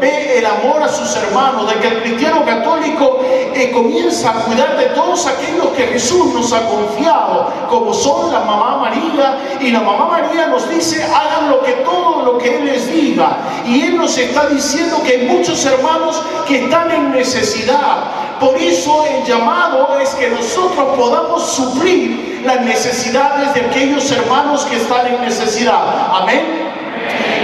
ve el amor a sus hermanos, de que el cristiano católico comienza a cuidar de todos aquellos que Jesús nos ha confiado, como son la mamá María, y la mamá María nos dice, hagan todo lo que Él les diga, y Él nos está diciendo que hay muchos hermanos que están en necesidad. Por eso el llamado es que nosotros podamos suplir las necesidades de aquellos hermanos que están en necesidad. Amén.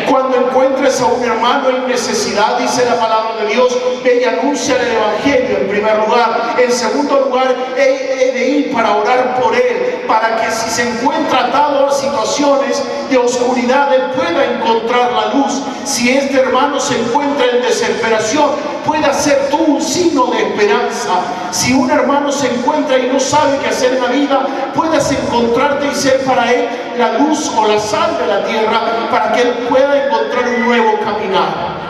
Cuando encuentres a un hermano en necesidad, dice la palabra de Dios, ve y anuncia el Evangelio en primer lugar. En segundo lugar, he de ir para orar por él, para que si se encuentra atado a situaciones de oscuridad, él pueda encontrar la luz. Si este hermano se encuentra en desesperación, pueda ser tú un signo de esperanza. Si un hermano se encuentra y no sabe qué hacer en la vida, puedas encontrarte y ser para él la luz o la sal de la tierra, para que él pueda encontrar un nuevo caminar.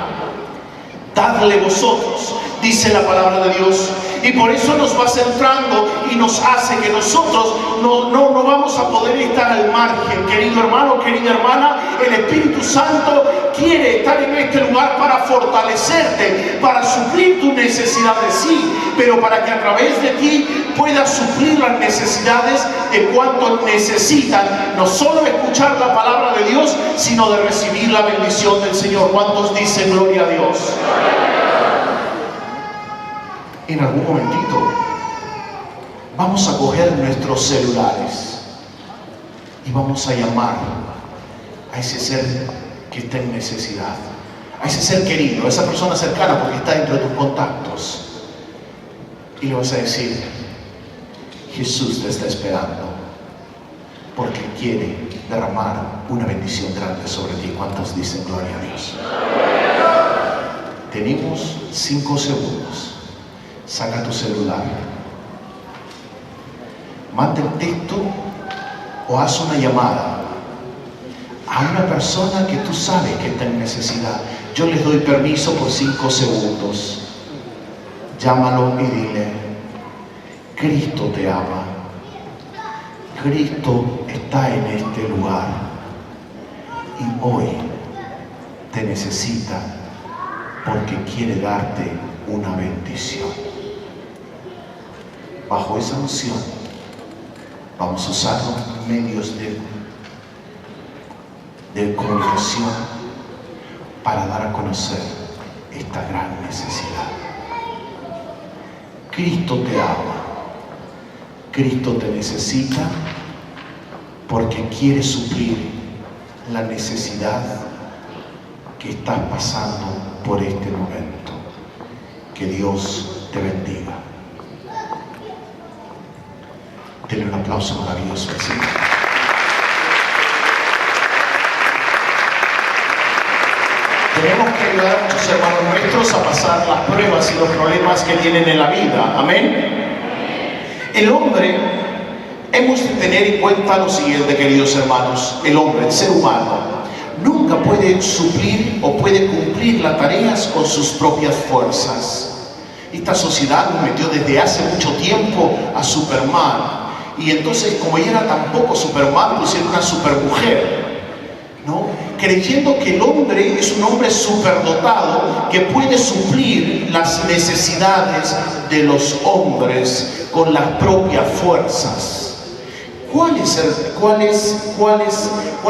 Dadle vosotros, dice la palabra de Dios, y por eso nos va centrando y nos hace que nosotros no vamos a poder estar al margen. Querido hermano, querida hermana, el Espíritu Santo quiere estar en este lugar para fortalecerte, para suplir tus necesidades, sí, pero para que a través de ti puedas suplir las necesidades de cuantos necesitan, no solo escuchar la palabra de Dios, sino de recibir la bendición del Señor. ¿Cuántos dicen gloria a Dios? En algún momentito vamos a coger nuestros celulares y vamos a llamar a ese ser que está en necesidad, a ese ser querido, a esa persona cercana, porque está dentro de tus contactos, y le vas a decir: Jesús te está esperando, porque quiere derramar una bendición grande sobre ti. ¿Cuántos dicen gloria a Dios? Tenemos 5 segundos. Saca tu celular, manda el texto o haz una llamada a una persona que tú sabes que está en necesidad. Yo les doy permiso por 5 segundos. Llámalo y dile: Cristo te ama, Cristo está en este lugar y hoy te necesita porque quiere darte una bendición. Bajo esa unción vamos a usar los medios de comunicación para dar a conocer esta gran necesidad. Cristo te ama, Cristo te necesita porque quiere suplir la necesidad que estás pasando por este momento. Que Dios te bendiga. Denle un aplauso maravilloso al Señor. Tenemos que ayudar a muchos hermanos nuestros a pasar las pruebas y los problemas que tienen en la vida. Amén. El hombre, hemos de tener en cuenta lo siguiente, queridos hermanos: el hombre, el ser humano, nunca puede suplir o puede cumplir las tareas con sus propias fuerzas. Esta sociedad nos metió desde hace mucho tiempo a Superman. Y entonces, como ella era tan poco Superman, pusieron una supermujer, ¿no? Creyendo que el hombre es un hombre superdotado que puede suplir las necesidades de los hombres con las propias fuerzas. ¿Cuál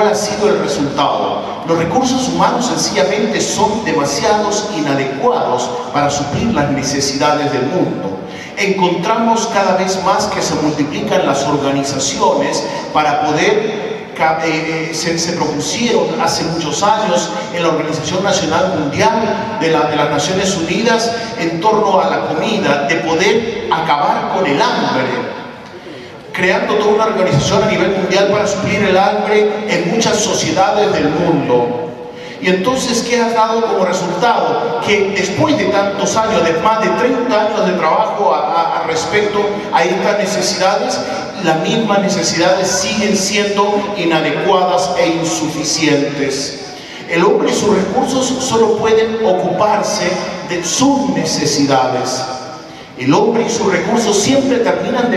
ha sido el resultado? Los recursos humanos sencillamente son demasiados inadecuados para suplir las necesidades del mundo. Encontramos cada vez más que se multiplican las organizaciones para poder se propusieron hace muchos años en la Organización Nacional Mundial de las Naciones Unidas en torno a la comida, de poder acabar con el hambre, creando toda una organización a nivel mundial para suplir el hambre en muchas sociedades del mundo. Y entonces, ¿qué ha dado como resultado? Que después de tantos años, de más de 30 años de trabajo respecto a estas necesidades, las mismas necesidades siguen siendo inadecuadas e insuficientes. El hombre y sus recursos solo pueden ocuparse de sus necesidades. El hombre y sus recursos siempre terminan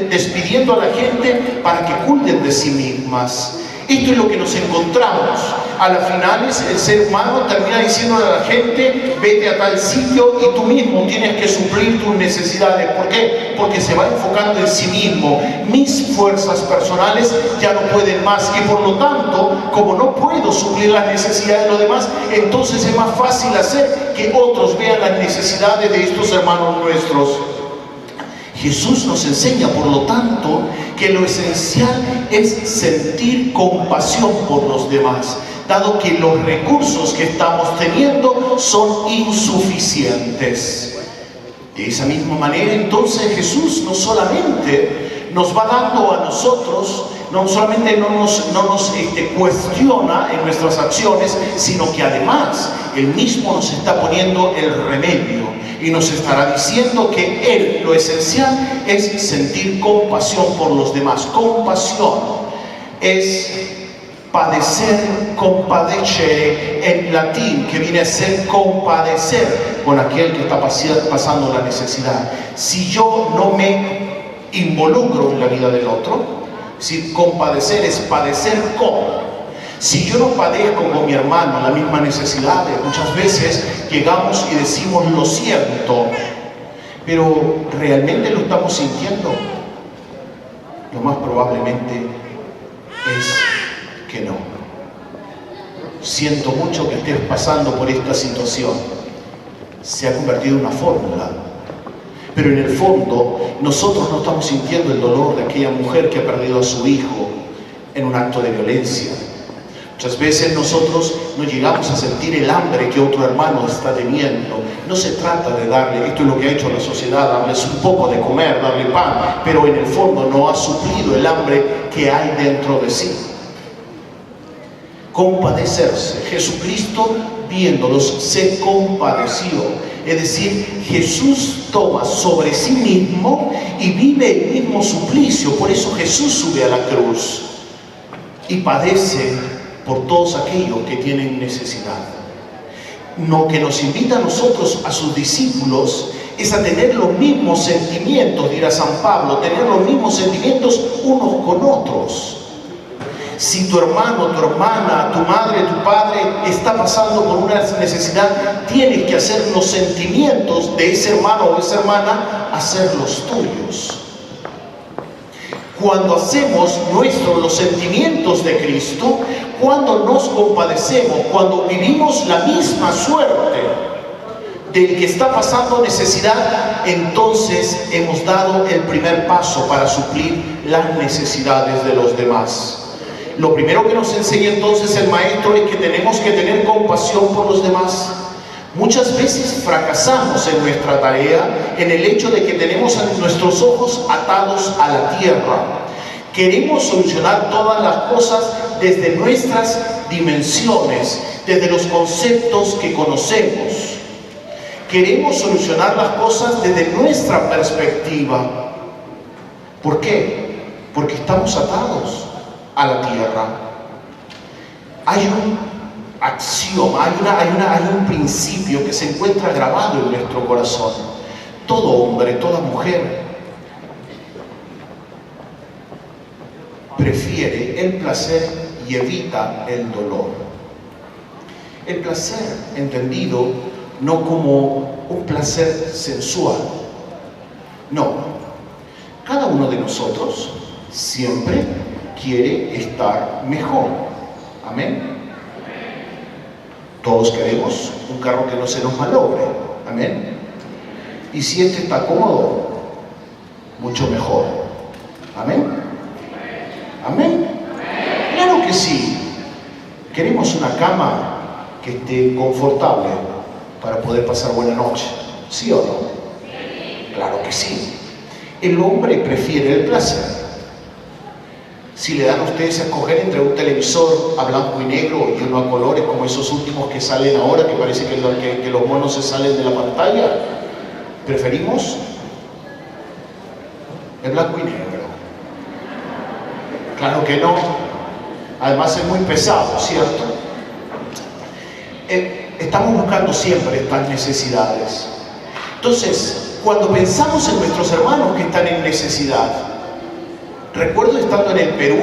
despidiendo a la gente para que cuiden de sí mismas. Esto es lo que nos encontramos. A las finales el ser humano termina diciéndole a la gente, vete a tal sitio y tú mismo tienes que suplir tus necesidades. ¿Por qué? Porque se va enfocando en sí mismo. Mis fuerzas personales ya no pueden más y por lo tanto, como no puedo suplir las necesidades de los demás, entonces es más fácil hacer que otros vean las necesidades de estos hermanos nuestros. Jesús nos enseña, por lo tanto, que lo esencial es sentir compasión por los demás, dado que los recursos que estamos teniendo son insuficientes. De esa misma manera, entonces, Jesús no solamente nos va dando a nosotros, no solamente no nos cuestiona en nuestras acciones, sino que además Él mismo nos está poniendo el remedio y nos estará diciendo que Él, lo esencial es sentir compasión por los demás. Compasión es padecer, compadecere en latín, que viene a ser compadecer con aquel que está pasando la necesidad. Si yo no me involucro en la vida del otro, si compadecer es padecer con. Si yo no padezco con mi hermano la misma necesidad, muchas veces llegamos y decimos lo siento, pero ¿realmente lo estamos sintiendo? Lo más probablemente es que no. Siento mucho que estés pasando por esta situación. Se ha convertido en una fórmula. Pero en el fondo, nosotros no estamos sintiendo el dolor de aquella mujer que ha perdido a su hijo en un acto de violencia. Muchas veces nosotros no llegamos a sentir el hambre que otro hermano está teniendo. No se trata de darle, esto es lo que ha hecho la sociedad, darles un poco de comer, darle pan, pero en el fondo no ha suplido el hambre que hay dentro de sí. Compadecerse. Jesucristo, viéndolos, se compadeció. Es decir, Jesús toma sobre sí mismo y vive el mismo suplicio. Por eso Jesús sube a la cruz y padece por todos aquellos que tienen necesidad. Lo que nos invita a nosotros, a sus discípulos, es a tener los mismos sentimientos, dirá San Pablo, tener los mismos sentimientos unos con otros. Si tu hermano, tu hermana, tu madre, tu padre está pasando por una necesidad, tienes que hacer los sentimientos de ese hermano o esa hermana, hacer los tuyos. Cuando hacemos nuestros los sentimientos de Cristo, cuando nos compadecemos, cuando vivimos la misma suerte del que está pasando necesidad, entonces hemos dado el primer paso para suplir las necesidades de los demás. Lo primero que nos enseña entonces el Maestro es que tenemos que tener compasión por los demás. Muchas veces fracasamos en nuestra tarea en el hecho de que tenemos nuestros ojos atados a la tierra. Queremos solucionar todas las cosas desde nuestras dimensiones, desde los conceptos que conocemos. Queremos solucionar las cosas desde nuestra perspectiva. ¿Por qué? Porque estamos atados a la tierra. Hay un axioma, hay un principio que se encuentra grabado en nuestro corazón. Todo hombre, toda mujer prefiere el placer y evita el dolor. El placer entendido no como un placer sensual. No. Cada uno de nosotros siempre quiere estar mejor. Amén. Todos queremos un carro que no se nos malogre. Amén. Y si este está cómodo, mucho mejor. Amén. Amén. Claro que sí. Queremos una cama que esté confortable para poder pasar buena noche. ¿Sí o no? Claro que sí. El hombre prefiere el placer. Si le dan a ustedes a escoger entre un televisor a blanco y negro y uno a colores, como esos últimos que salen ahora, que parece que los monos se salen de la pantalla, preferimos el blanco y negro. Claro que no. Además es muy pesado, ¿cierto? Estamos buscando siempre estas necesidades. Entonces, cuando pensamos en nuestros hermanos que están en necesidad, recuerdo estando en el Perú,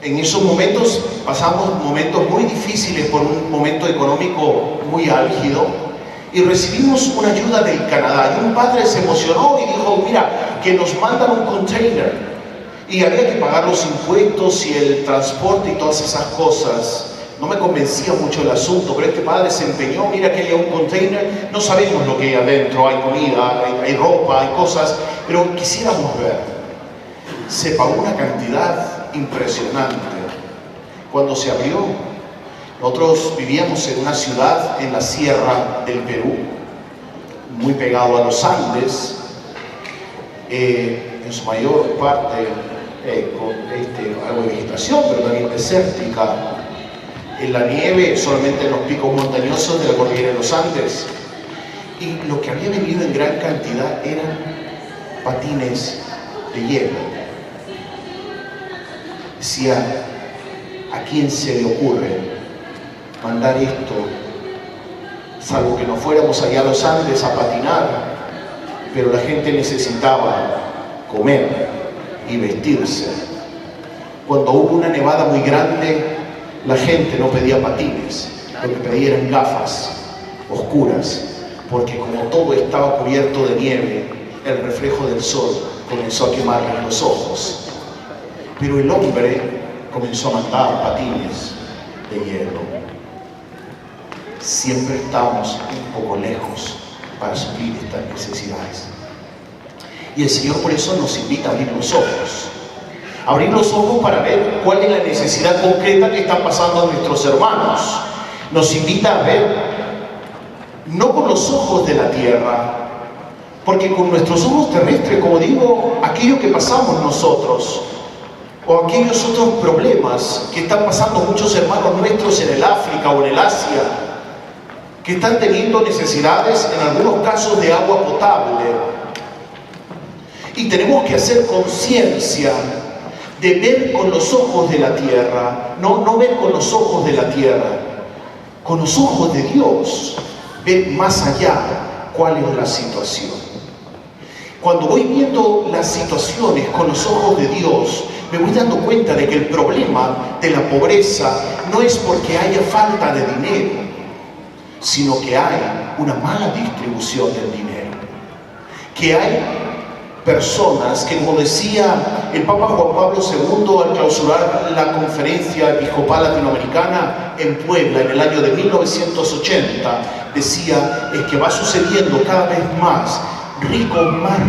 En esos momentos pasamos momentos muy difíciles por un momento económico muy álgido y recibimos una ayuda del Canadá. Y un padre se emocionó y dijo, mira, que nos mandan un container. Y había que pagar los impuestos y el transporte y todas esas cosas. No me convencía mucho el asunto, pero este padre se empeñó, mira que hay un container, no sabemos lo que hay adentro, hay comida, hay ropa, hay cosas, pero quisiéramos ver. Se pagó una cantidad impresionante. Cuando se abrió, nosotros vivíamos en una ciudad en la sierra del Perú, muy pegado a los Andes, en su mayor parte con algo de vegetación, pero también desértica. En la nieve, solamente en los picos montañosos de la cordillera de los Andes. Y lo que había venido en gran cantidad eran patines de hielo. Decía, ¿a quién se le ocurre mandar esto? Salvo que nos fuéramos allá a los Andes a patinar, pero la gente necesitaba comer y vestirse. Cuando hubo una nevada muy grande, la gente no pedía patines, lo que pedía eran gafas oscuras, porque como todo estaba cubierto de nieve, el reflejo del sol comenzó a quemarle los ojos. Pero el hombre comenzó a mandar patines de hielo. Siempre estamos un poco lejos para suplir estas necesidades. Y el Señor por eso nos invita a abrir los ojos. Abrir los ojos para ver cuál es la necesidad concreta que están pasando nuestros hermanos. Nos invita a ver, no con los ojos de la tierra, porque con nuestros ojos terrestres, como digo, aquello que pasamos nosotros, o aquellos otros problemas que están pasando muchos hermanos nuestros en el África o en el Asia, que están teniendo necesidades, en algunos casos, de agua potable. Y tenemos que hacer conciencia de ver con los ojos de la tierra, no ver con los ojos de la tierra, con los ojos de Dios, ver más allá cuál es la situación. Cuando voy viendo las situaciones con los ojos de Dios, me voy dando cuenta de que el problema de la pobreza no es porque haya falta de dinero, sino que hay una mala distribución del dinero, que hay personas que, como decía el Papa Juan Pablo II al clausurar la conferencia episcopal latinoamericana en Puebla en el año de 1980, decía, es que va sucediendo cada vez más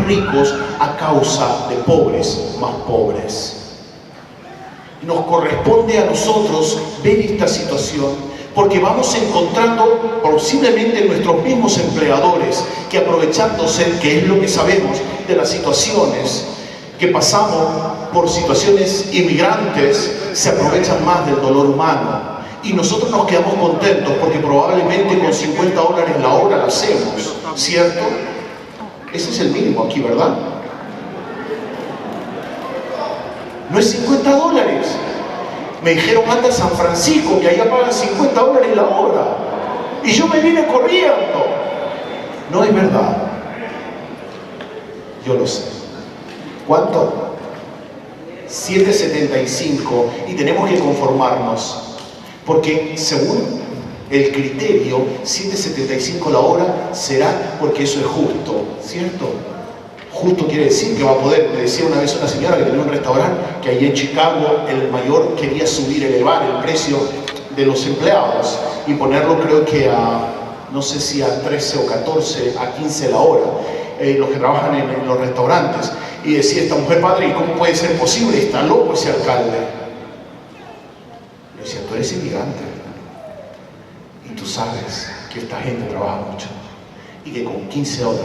ricos a causa de pobres más pobres. Nos corresponde a nosotros ver esta situación, porque vamos encontrando posiblemente nuestros mismos empleadores que, aprovechándose, que es lo que sabemos de las situaciones que pasamos por situaciones inmigrantes, se aprovechan más del dolor humano. Y nosotros nos quedamos contentos porque probablemente con $50 la hora la hacemos, ¿cierto? Ese es el mínimo aquí, ¿verdad? No es $50. Me dijeron, anda a San Francisco, que allá pagan $50 la hora. Y yo me vine corriendo. No es verdad. Yo lo sé. ¿Cuánto? 7.75. Y tenemos que conformarnos. Porque según el criterio, 7.75 la hora será porque eso es justo, ¿cierto? Justo quiere decir que va a poder. Me decía una vez una señora que tenía un restaurante que allí en Chicago el mayor quería elevar el precio de los empleados y ponerlo, creo que no sé si a 13 o 14, a 15 la hora, los que trabajan en los restaurantes. Y decía esta mujer, padre, ¿y cómo puede ser posible? Está loco ese alcalde. Le decía, tú eres inmigrante y tú sabes que esta gente trabaja mucho y que con $15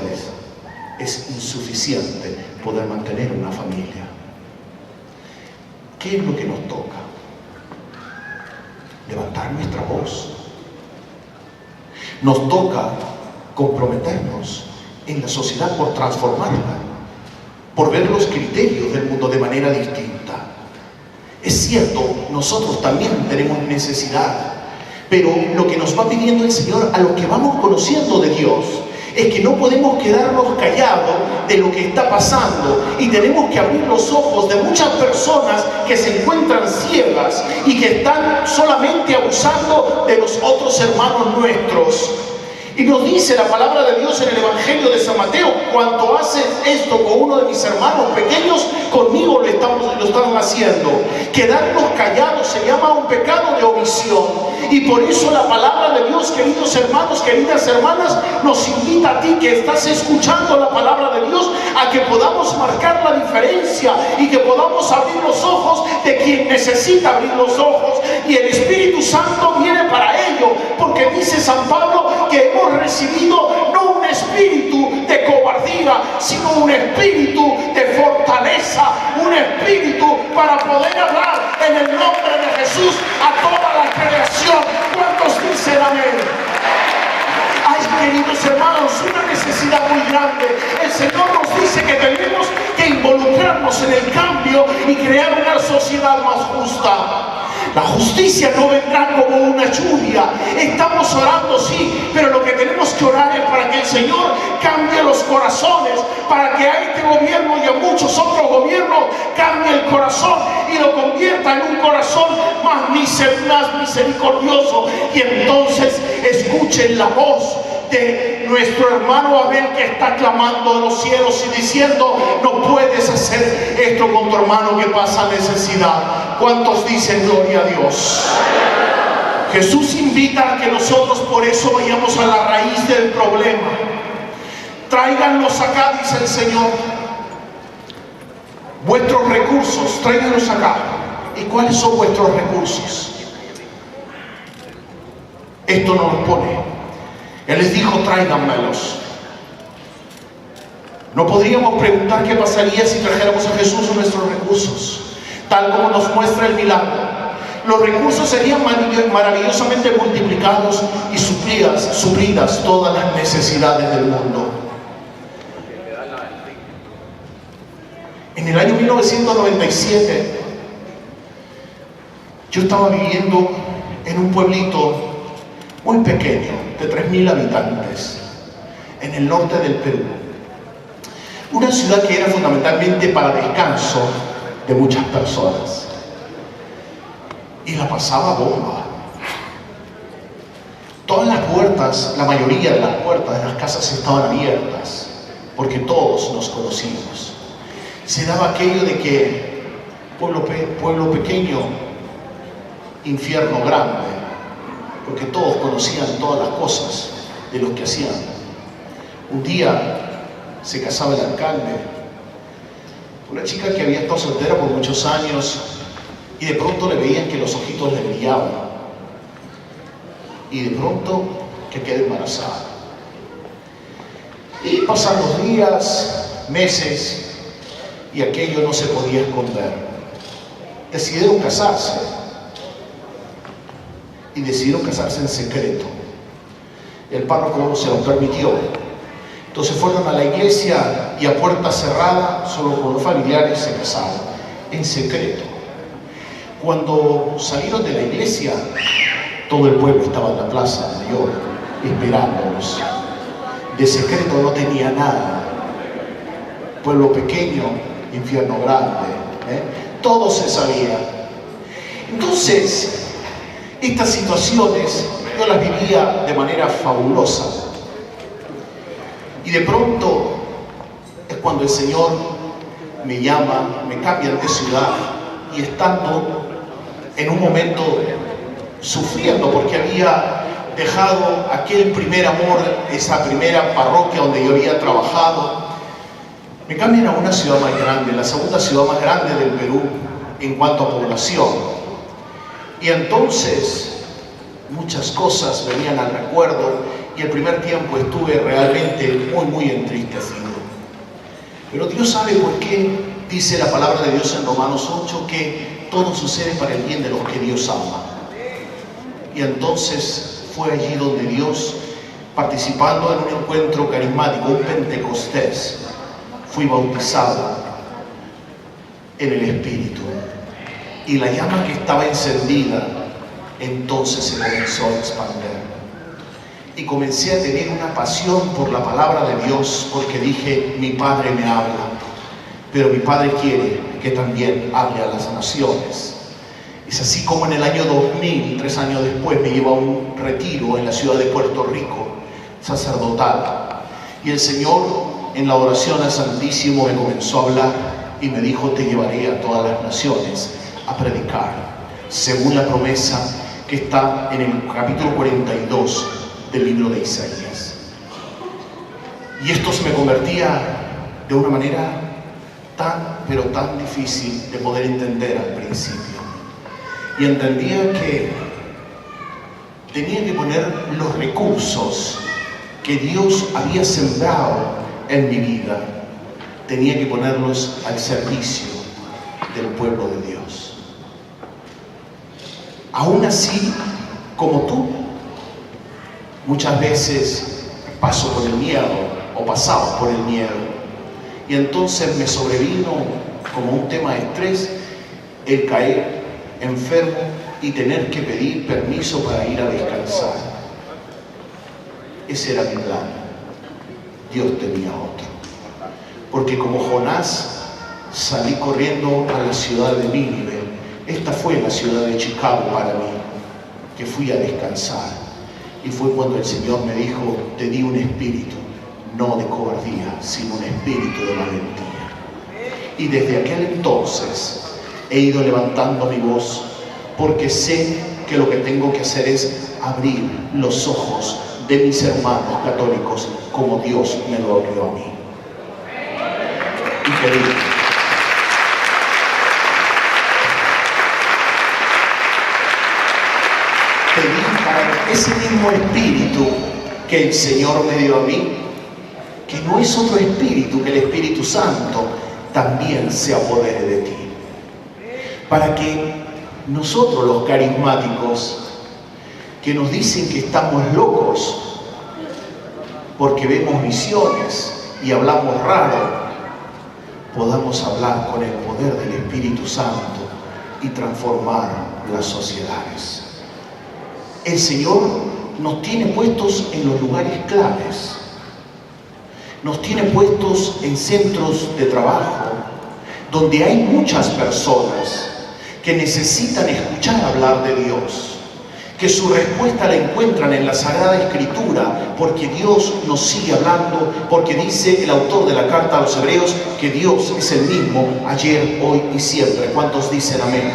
es insuficiente poder mantener una familia. ¿Qué es lo que nos toca? Levantar nuestra voz. Nos toca comprometernos en la sociedad por transformarla, por ver los criterios del mundo de manera distinta. Es cierto, nosotros también tenemos necesidad, pero lo que nos va pidiendo el Señor a los que vamos conociendo de Dios es que no podemos quedarnos callados de lo que está pasando y tenemos que abrir los ojos de muchas personas que se encuentran ciegas y que están solamente abusando de los otros hermanos nuestros. Y nos dice la palabra de Dios en el Evangelio de San Mateo: cuanto haces esto con uno de mis hermanos pequeños, conmigo lo están haciendo. Quedarnos callados se llama un pecado de omisión. Y por eso la palabra de Dios, queridos hermanos, queridas hermanas, nos invita a ti que estás escuchando la palabra de Dios, a que podamos marcar la diferencia y que podamos abrir los ojos de quien necesita abrir los ojos. Y el Espíritu Santo viene para ello, porque dice San Pablo que hemos recibido no un espíritu de cobardía, sino un espíritu de fortaleza, un espíritu para poder hablar en el nombre de Jesús a toda la creación. ¿Cuántos dicen amén? Hay, queridos hermanos, una necesidad muy grande. El Señor nos dice que tenemos que involucrarnos en el cambio y crear una sociedad más justa. La justicia no vendrá como una lluvia. Estamos orando, sí, pero lo que tenemos que orar es para que el Señor cambie los corazones, para que a este gobierno y a muchos otros gobiernos cambie el corazón y lo convierta en un corazón más misericordioso. Y entonces escuchen la voz de nuestro hermano Abel, que está clamando a los cielos y diciendo: no puedes hacer esto con tu hermano que pasa necesidad. ¿Cuántos dicen gloria a Dios? Jesús invita a que nosotros por eso vayamos a la raíz del problema. Tráiganlos acá, dice el Señor, vuestros recursos, tráiganlos acá. ¿Y cuáles son vuestros recursos? Esto nos lo pone. Él les dijo: tráiganmelos. No podríamos preguntar qué pasaría si trajéramos a Jesús nuestros recursos, tal como nos muestra el milagro. Los recursos serían maravillosamente multiplicados y suplidas todas las necesidades del mundo. En el año 1997, yo estaba viviendo en un pueblito muy pequeño, de 3.000 habitantes, en el norte del Perú. Una ciudad que era fundamentalmente para descanso de muchas personas. Y la pasaba bomba. Todas las puertas, la mayoría de las puertas de las casas estaban abiertas, porque todos nos conocíamos. Se daba aquello de que pueblo pequeño, infierno grande, porque todos conocían todas las cosas de lo que hacían. Un día se casaba el alcalde, una chica que había estado soltera por muchos años, y de pronto le veían que los ojitos le brillaban, y de pronto que quedó embarazada. Y pasan los días, meses, y aquello no se podía esconder. Decidieron casarse. Y decidieron casarse en secreto. El párroco se lo permitió. Entonces fueron a la iglesia y a puerta cerrada, solo con los familiares, se casaron en secreto. Cuando salieron de la iglesia, todo el pueblo estaba en la plaza mayor esperándolos. De secreto no tenía nada. Pueblo pequeño, infierno grande, todo se sabía. Entonces, estas situaciones yo las vivía de manera fabulosa. Y de pronto es cuando el Señor me llama, me cambian de ciudad, y estando en un momento sufriendo porque había dejado aquel primer amor, esa primera parroquia donde yo había trabajado, me cambian a una ciudad más grande, la segunda ciudad más grande del Perú en cuanto a población. Y entonces muchas cosas venían al recuerdo, y el primer tiempo estuve realmente muy entristecido. Pero Dios sabe por qué. Dice la palabra de Dios en Romanos 8 que todo sucede para el bien de los que Dios ama. Y entonces fue allí donde Dios, participando en un encuentro carismático, un Pentecostés, fui bautizado en el Espíritu. Y la llama que estaba encendida entonces se comenzó a expandir. y comencé a tener una pasión por la palabra de Dios, porque dije, mi Padre me habla, pero mi Padre quiere que también hable a las naciones. Es así como en el año 2000, 3 años después, me lleva a un retiro en la ciudad de Puerto Rico, sacerdotal, y el Señor en la oración al Santísimo me comenzó a hablar y me dijo, te llevaré a todas las naciones a predicar, según la promesa que está en el capítulo 42 del libro de Isaías. Y esto se me convertía de una manera pero tan difícil de poder entender al principio. Y entendía que tenía que poner los recursos que Dios había sembrado en mi vida, tenía que ponerlos al servicio del pueblo de Dios. Aún así, como tú, muchas veces paso por el miedo o pasaba por el miedo, y entonces me sobrevino como un tema de estrés el caer enfermo y tener que pedir permiso para ir a descansar. Ese era mi plan. Dios tenía otro, porque como Jonás salí corriendo a la ciudad de Nínive. Esta fue la ciudad de Chicago para mí, que fui a descansar, y fue cuando el Señor me dijo, te di un espíritu, no de cobardía, sino un espíritu de valentía. Y desde aquel entonces he ido levantando mi voz, porque sé que lo que tengo que hacer es abrir los ojos de mis hermanos católicos como Dios me lo abrió a mí. Y querido, pedí para ese mismo espíritu que el Señor me dio a mí, que no es otro espíritu que el Espíritu Santo, también se apodere de ti, para que nosotros los carismáticos, que nos dicen que estamos locos porque vemos visiones y hablamos raro, podamos hablar con el poder del Espíritu Santo y transformar las sociedades. El Señor nos tiene puestos en los lugares claves, nos tiene puestos en centros de trabajo, donde hay muchas personas que necesitan escuchar hablar de Dios, que su respuesta la encuentran en la Sagrada Escritura, porque Dios nos sigue hablando, porque dice el autor de la carta a los Hebreos que Dios es el mismo ayer, hoy y siempre. ¿Cuántos dicen amén?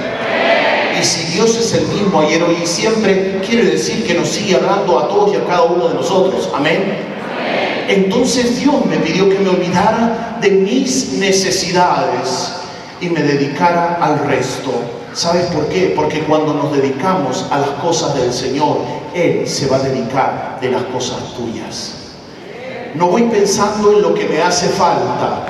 Y si Dios es el mismo ayer, hoy y siempre, quiere decir que nos sigue hablando a todos y a cada uno de nosotros. Amén. Entonces Dios me pidió que me olvidara de mis necesidades y me dedicara al resto. ¿Sabes por qué? Porque cuando nos dedicamos a las cosas del Señor, Él se va a dedicar de las cosas tuyas. No voy pensando en lo que me hace falta.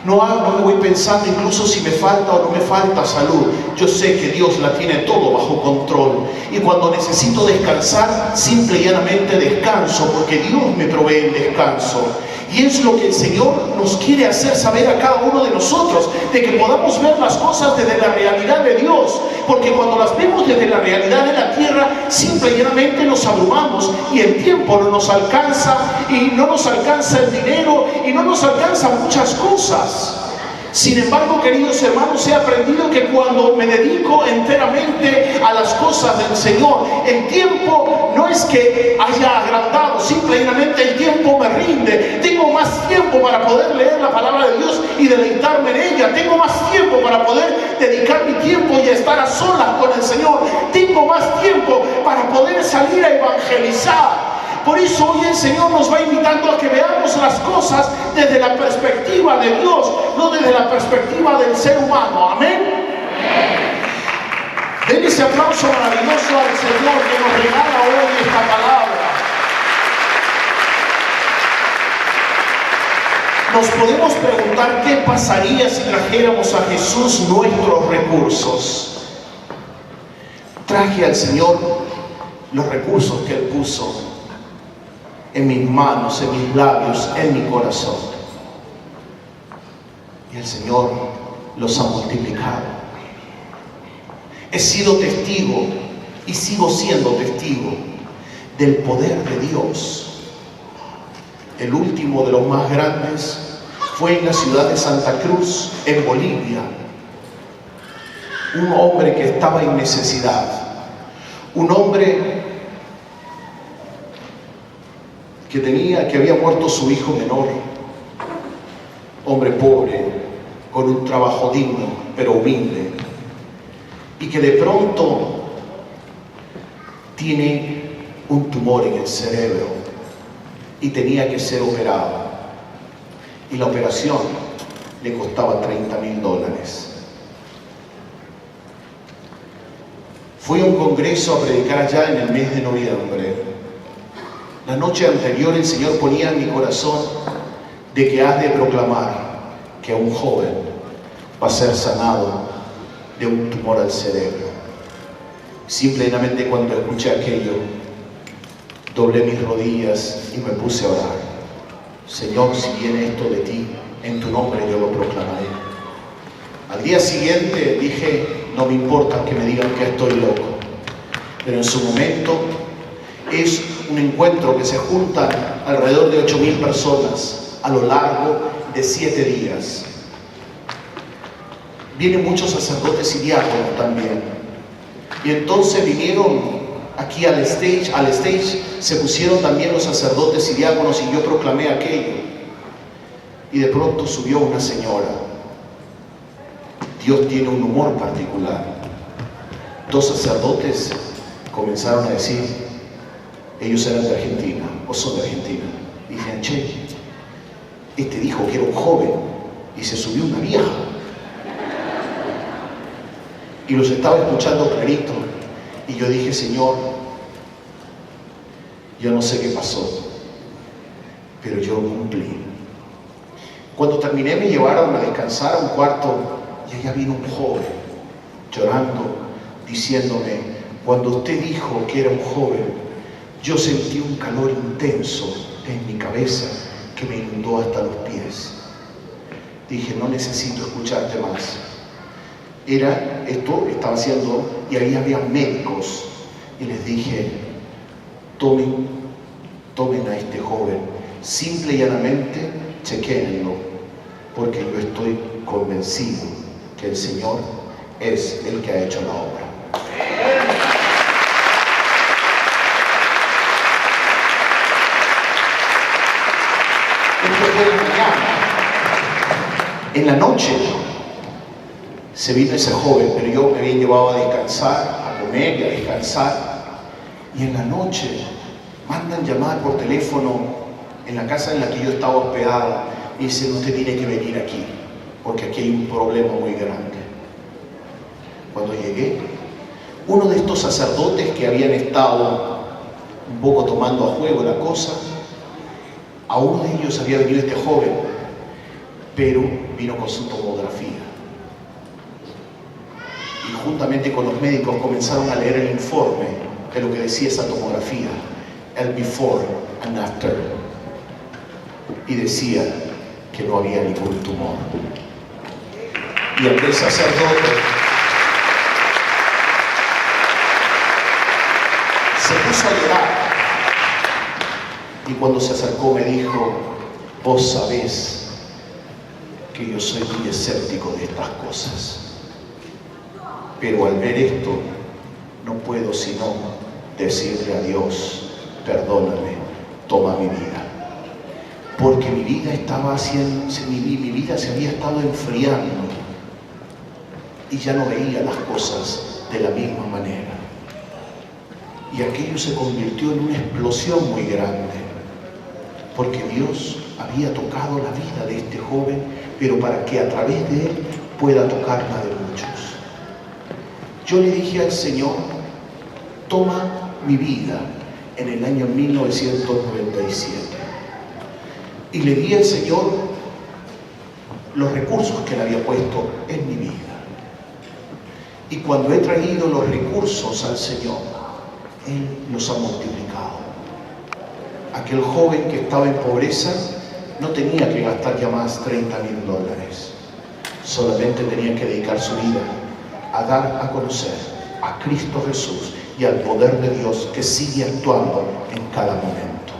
No me voy pensando incluso si me falta o no me falta salud. Yo sé que Dios la tiene todo bajo control. Y cuando necesito descansar, simple y llanamente descanso, porque Dios me provee el descanso. Y es lo que el Señor nos quiere hacer saber a cada uno de nosotros, de que podamos ver las cosas desde la realidad de Dios. Porque cuando las vemos desde la realidad de la tierra, simple y llanamente nos abrumamos y el tiempo no nos alcanza, y no nos alcanza el dinero, y no nos alcanzan muchas cosas. Sin embargo, queridos hermanos, he aprendido que cuando me dedico enteramente a las cosas del Señor, el tiempo no es que haya agrandado, simplemente el tiempo me rinde. Tengo más tiempo para poder leer la palabra de Dios y deleitarme en ella. Tengo más tiempo para poder dedicar mi tiempo y estar a solas con el Señor. Tengo más tiempo para poder salir a evangelizar. Por eso hoy el Señor nos va invitando a que veamos las cosas desde la perspectiva de Dios, no desde la perspectiva del ser humano. Amén. Den ese aplauso maravilloso al Señor que nos regala hoy esta palabra. Nos podemos preguntar qué pasaría si trajéramos a Jesús nuestros recursos. Traje al Señor los recursos que Él puso en mis manos, en mis labios, en mi corazón. Y el Señor los ha multiplicado. He sido testigo y sigo siendo testigo del poder de Dios. El último de los más grandes fue en la ciudad de Santa Cruz, en Bolivia. Un hombre que estaba en necesidad, un hombre que había muerto su hijo menor, hombre pobre, con un trabajo digno, pero humilde, y que de pronto tiene un tumor en el cerebro y tenía que ser operado. Y la operación le costaba $30,000. Fui a un congreso a predicar allá en el mes de noviembre. La noche anterior el Señor ponía en mi corazón de que has de proclamar que un joven va a ser sanado de un tumor al cerebro. Simplemente cuando escuché aquello, doblé mis rodillas y me puse a orar. Señor, si viene esto de ti, en tu nombre yo lo proclamaré. Al día siguiente dije, no me importa que me digan que estoy loco, pero en su momento es un encuentro que se junta alrededor de 8,000 personas a lo largo de 7 días. Vienen muchos sacerdotes y diáconos también. Y entonces vinieron aquí al stage se pusieron también los sacerdotes y diáconos y yo proclamé aquello. Y de pronto subió una señora. Dios tiene un humor particular. 2 sacerdotes comenzaron a decir, ellos eran de Argentina, o son de Argentina. Y decían, che, este dijo que era un joven y se subió una vieja. Y los estaba escuchando clarito. Y yo dije, Señor, yo no sé qué pasó, pero yo cumplí. Cuando terminé me llevaron a descansar a un cuarto y allá vino un joven llorando, diciéndome, cuando usted dijo que era un joven, yo sentí un calor intenso en mi cabeza que me inundó hasta los pies. Dije, no necesito escucharte más. Esto estaba haciendo, y ahí había médicos, y les dije, tomen a este joven, simple y llanamente, chequéenlo, porque yo estoy convencido que el Señor es el que ha hecho la obra. Esto fue en la mañana. En la noche se vino ese joven, pero yo me había llevado a descansar, a comer y a descansar. Y en la noche mandan llamar por teléfono en la casa en la que yo estaba hospedado y dicen, usted tiene que venir aquí, porque aquí hay un problema muy grande. Cuando llegué, uno de estos sacerdotes que habían estado un poco tomando a juego la cosa, a uno de ellos había venido este joven, pero vino con su tomografía. Y juntamente con los médicos comenzaron a leer el informe de lo que decía esa tomografía, el before and after. Y decía que no había ningún tumor. Y aquel sacerdote se puso a llorar. Y cuando se acercó me dijo, vos sabés que yo soy muy escéptico de estas cosas. Pero al ver esto, no puedo sino decirle a Dios, perdóname, toma mi vida. Porque mi vida mi vida se había estado enfriando y ya no veía las cosas de la misma manera. Y aquello se convirtió en una explosión muy grande, porque Dios había tocado la vida de este joven, pero para que a través de él pueda tocar la de muchos. Yo le dije al Señor, toma mi vida, en el año 1997. Y le di al Señor los recursos que Él había puesto en mi vida. Y cuando he traído los recursos al Señor, Él los ha multiplicado. Aquel joven que estaba en pobreza no tenía que gastar ya más $30,000. Solamente tenía que dedicar su vida a dar a conocer a Cristo Jesús y al poder de Dios que sigue actuando en cada momento.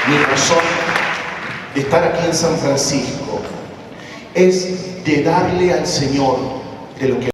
Mi razón de estar aquí en San Francisco es de darle al Señor de lo que